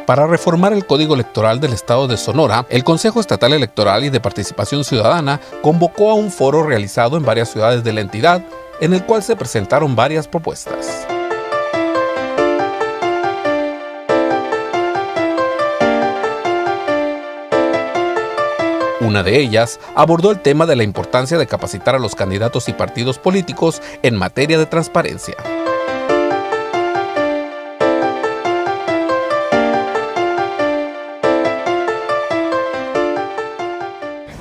Para reformar el Código Electoral del Estado de Sonora, el Consejo Estatal Electoral y de Participación Ciudadana convocó a un foro realizado en varias ciudades de la entidad, en el cual se presentaron varias propuestas. Una de ellas abordó el tema de la importancia de capacitar a los candidatos y partidos políticos en materia de transparencia.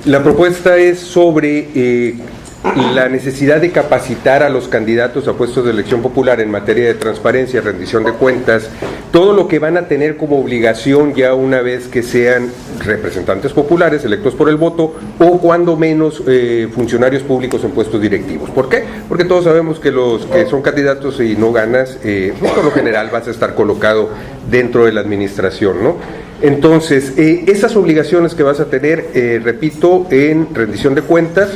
La propuesta es sobre la necesidad de capacitar a los candidatos a puestos de elección popular en materia de transparencia, rendición de cuentas, todo lo que van a tener como obligación ya una vez que sean representantes populares electos por el voto o cuando menos funcionarios públicos en puestos directivos. ¿Por qué? Porque todos sabemos que los que son candidatos y no ganas, por lo general vas a estar colocado dentro de la administración, ¿no? Entonces, esas obligaciones que vas a tener, repito, en rendición de cuentas,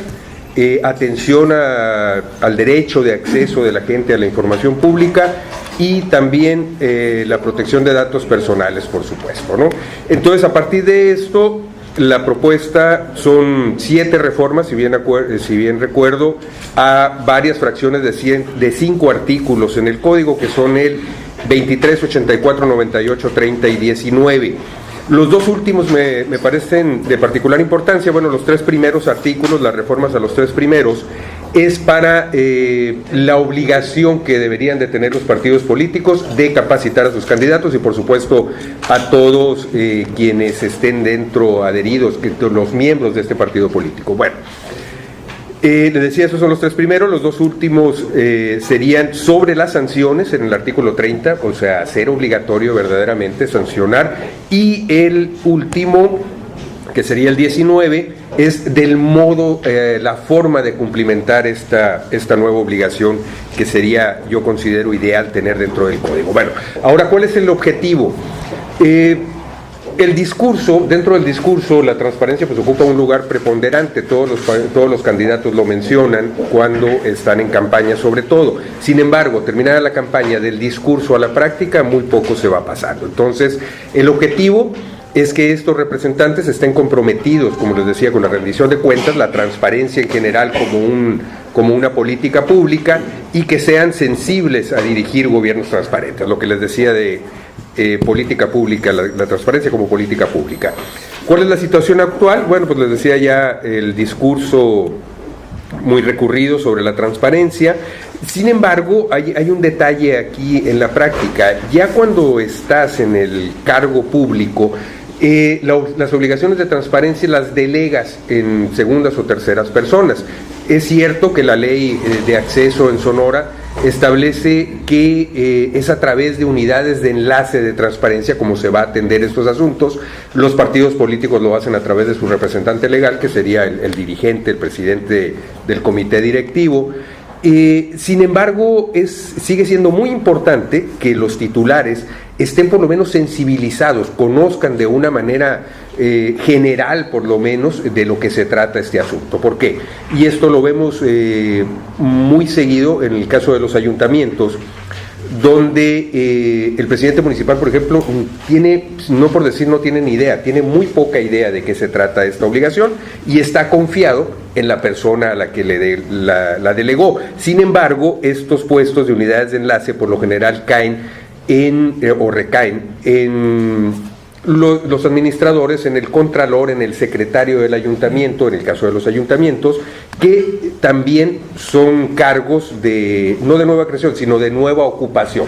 atención al derecho de acceso de la gente a la información pública y también la protección de datos personales, por supuesto, ¿no? Entonces, a partir de esto, la propuesta son 7 reformas, si bien recuerdo, a varias fracciones de 5 artículos en el código, que son el 23, 84, 98, 30 y 19. Los dos últimos me parecen de particular importancia. Bueno, los 3 primeros artículos, las reformas a los 3 primeros, es para la obligación que deberían de tener los partidos políticos de capacitar a sus candidatos y por supuesto a todos quienes estén dentro, adheridos, los miembros de este partido político. Bueno, les decía, esos son los 3 primeros. Los 2 últimos serían sobre las sanciones en el artículo 30, o sea, hacer obligatorio verdaderamente sancionar, y el último, que sería el 19, es del modo, la forma de cumplimentar esta nueva obligación que sería, yo considero ideal tener dentro del código. Bueno, ahora, ¿cuál es el objetivo? El discurso, dentro del discurso, la transparencia pues ocupa un lugar preponderante, todos los candidatos lo mencionan cuando están en campaña sobre todo. Sin embargo, terminada la campaña, del discurso a la práctica, muy poco se va pasando. Entonces, el objetivo es que estos representantes estén comprometidos, como les decía, con la rendición de cuentas, la transparencia en general como una política pública, y que sean sensibles a dirigir gobiernos transparentes, lo que les decía de política pública, la transparencia como política pública. ¿Cuál es la situación actual? Bueno, pues les decía ya el discurso muy recurrido sobre la transparencia. Sin embargo, hay un detalle aquí en la práctica. Ya cuando estás en el cargo público, las obligaciones de transparencia las delegas en segundas o terceras personas. Es cierto que la ley de acceso en Sonora establece que es a través de unidades de enlace de transparencia como se va a atender estos asuntos. Los partidos políticos lo hacen a través de su representante legal, que sería el dirigente, el presidente del comité directivo. Sin embargo, sigue siendo muy importante que los titulares estén por lo menos sensibilizados, conozcan de una manera general por lo menos de lo que se trata este asunto. ¿Por qué? Y esto lo vemos muy seguido en el caso de los ayuntamientos, donde el presidente municipal, por ejemplo, tiene, no por decir no tiene ni idea, tiene muy poca idea de qué se trata esta obligación y está confiado en la persona a la que la delegó. Sin embargo, estos puestos de unidades de enlace por lo general recaen en los administradores, en el contralor, en el secretario del ayuntamiento, en el caso de los ayuntamientos, que también son cargos no de nueva creación, sino de nueva ocupación.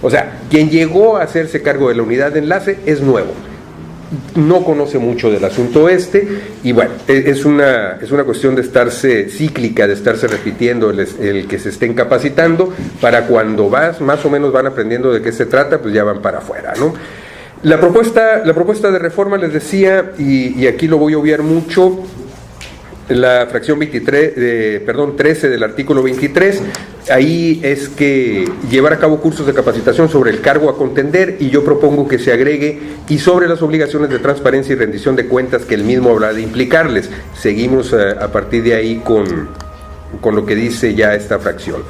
O sea, quien llegó a hacerse cargo de la unidad de enlace es nuevo, no conoce mucho del asunto y bueno, es una cuestión de estarse cíclica, de estarse repitiendo el que se estén capacitando, para cuando más o menos van aprendiendo de qué se trata, pues ya van para afuera, ¿no? La propuesta de reforma, les decía, y aquí lo voy a obviar mucho, la fracción 13 del artículo 23, ahí es que llevar a cabo cursos de capacitación sobre el cargo a contender, y yo propongo que se agregue y sobre las obligaciones de transparencia y rendición de cuentas que el mismo habrá de implicarles. Seguimos a partir de ahí con lo que dice ya esta fracción.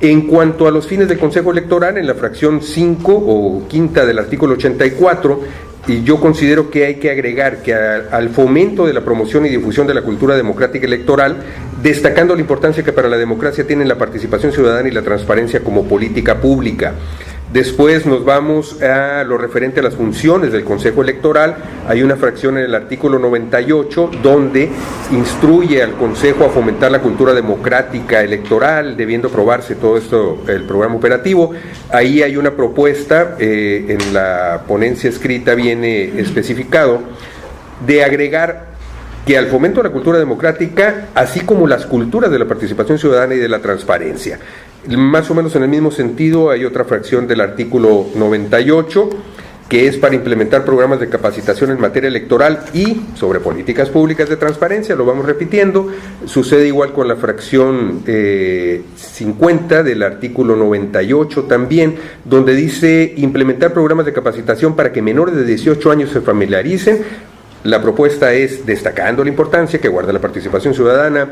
En cuanto a los fines del Consejo Electoral, en la fracción 5 o quinta del artículo 84, y yo considero que hay que agregar que al fomento de la promoción y difusión de la cultura democrática electoral, destacando la importancia que para la democracia tienen la participación ciudadana y la transparencia como política pública. Después nos vamos a lo referente a las funciones del Consejo Electoral. Hay una fracción en el artículo 98 donde instruye al Consejo a fomentar la cultura democrática electoral, debiendo aprobarse todo esto, el programa operativo. Ahí hay una propuesta, en la ponencia escrita viene especificado, de agregar que al fomento de la cultura democrática, así como las culturas de la participación ciudadana y de la transparencia. Más o menos en el mismo sentido hay otra fracción del artículo 98 que es para implementar programas de capacitación en materia electoral y sobre políticas públicas de transparencia, lo vamos repitiendo. Sucede igual con la fracción 50 del artículo 98 también, donde dice implementar programas de capacitación para que menores de 18 años se familiaricen. La propuesta es destacando la importancia que guarda la participación ciudadana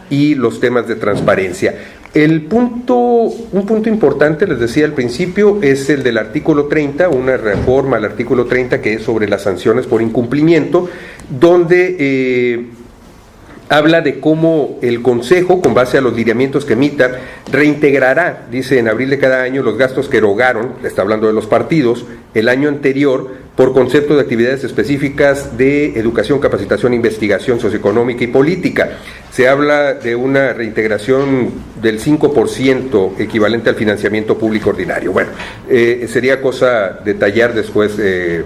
y los temas de transparencia. Un punto importante, les decía al principio, es el del artículo 30, una reforma al artículo 30 que es sobre las sanciones por incumplimiento, donde habla de cómo el Consejo, con base a los lineamientos que emita, reintegrará, dice, en abril de cada año los gastos que erogaron, está hablando de los partidos, el año anterior, por concepto de actividades específicas de educación, capacitación, investigación socioeconómica y política. Se habla de una reintegración del 5% equivalente al financiamiento público ordinario. Bueno, sería cosa detallar después qué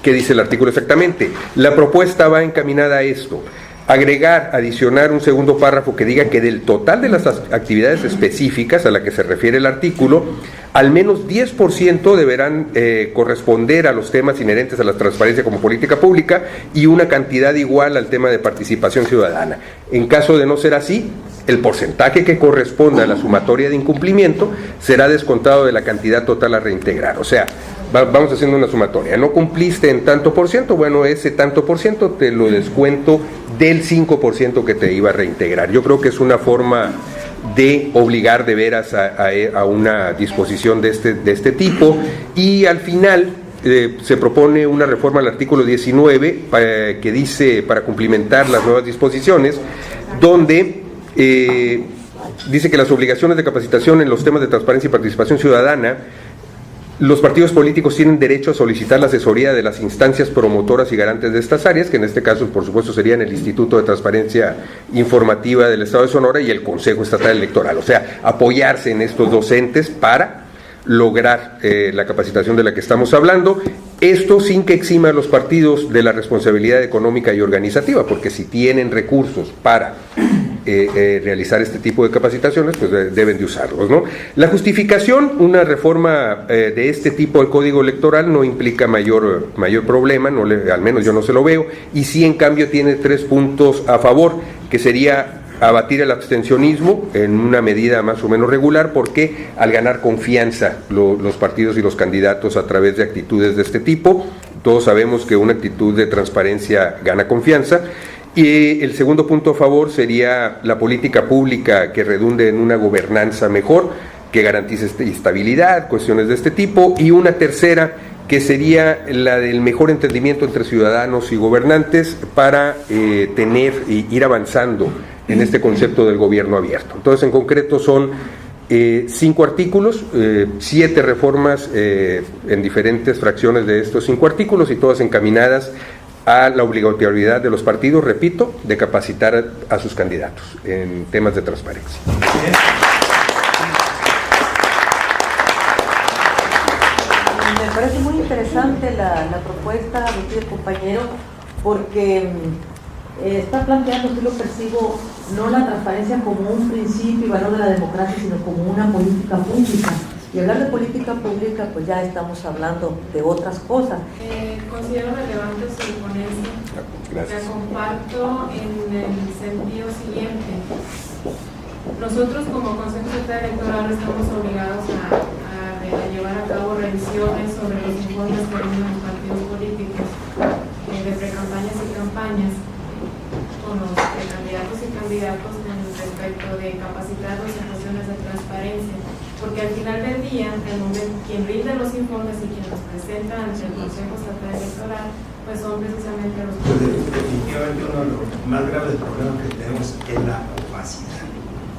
dice el artículo exactamente. La propuesta va encaminada a esto: adicionar un segundo párrafo que diga que del total de las actividades específicas a la que se refiere el artículo, al menos 10% deberán corresponder a los temas inherentes a la transparencia como política pública y una cantidad igual al tema de participación ciudadana. En caso de no ser así, el porcentaje que corresponda a la sumatoria de incumplimiento será descontado de la cantidad total a reintegrar. O sea, vamos haciendo una sumatoria. No cumpliste en tanto por ciento, bueno, ese tanto por ciento te lo descuento del 5% que te iba a reintegrar. Yo creo que es una forma de obligar de veras a una disposición de este tipo. Y al final se propone una reforma al artículo 19 que dice, para cumplimentar las nuevas disposiciones, donde dice que las obligaciones de capacitación en los temas de transparencia y participación ciudadana, los partidos políticos tienen derecho a solicitar la asesoría de las instancias promotoras y garantes de estas áreas, que en este caso, por supuesto, serían el Instituto de Transparencia Informativa del Estado de Sonora y el Consejo Estatal Electoral. O sea, apoyarse en estos dos entes para lograr la capacitación de la que estamos hablando. Esto sin que exima a los partidos de la responsabilidad económica y organizativa, porque si tienen recursos para realizar este tipo de capacitaciones, pues deben de usarlos, ¿no? La justificación: una reforma de este tipo del Código Electoral no implica mayor problema, al menos yo no se lo veo, y sí, en cambio, tiene 3 puntos a favor, que sería abatir el abstencionismo en una medida más o menos regular, porque al ganar confianza los partidos y los candidatos a través de actitudes de este tipo, todos sabemos que una actitud de transparencia gana confianza. Y el segundo punto a favor sería la política pública que redunde en una gobernanza mejor, que garantice estabilidad, cuestiones de este tipo. Y una tercera, que sería la del mejor entendimiento entre ciudadanos y gobernantes para ir avanzando en este concepto del gobierno abierto. Entonces, en concreto son 5 artículos, 7 reformas en diferentes fracciones de estos 5 artículos, y todas encaminadas a la obligatoriedad de los partidos, repito, de capacitar a sus candidatos en temas de transparencia. Me parece muy interesante la propuesta del compañero, porque está planteando, yo lo percibo, no la transparencia como un principio y valor de la democracia, sino como una política pública. Y hablar de política pública, pues ya estamos hablando de otras cosas. Considero relevante su ponencia. Gracias. La comparto en el sentido siguiente. Nosotros como Consejo Estatal Electoral estamos obligados a llevar a cabo revisiones sobre los informes que rinden los partidos políticos de precampañas y campañas. con los candidatos y candidatos con respecto de capacitarlos en cuestiones de transparencia, porque al final del día, quien rinde los informes y quien los presenta ante el Consejo Estatal Electoral, pues son precisamente los... Definitivamente uno de los más graves problemas que tenemos es la opacidad.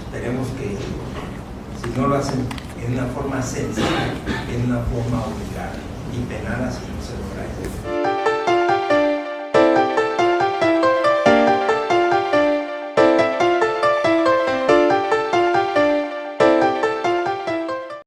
Esperemos que si no lo hacen en una forma sencilla, en una forma obligada y penada, si no se logra eso.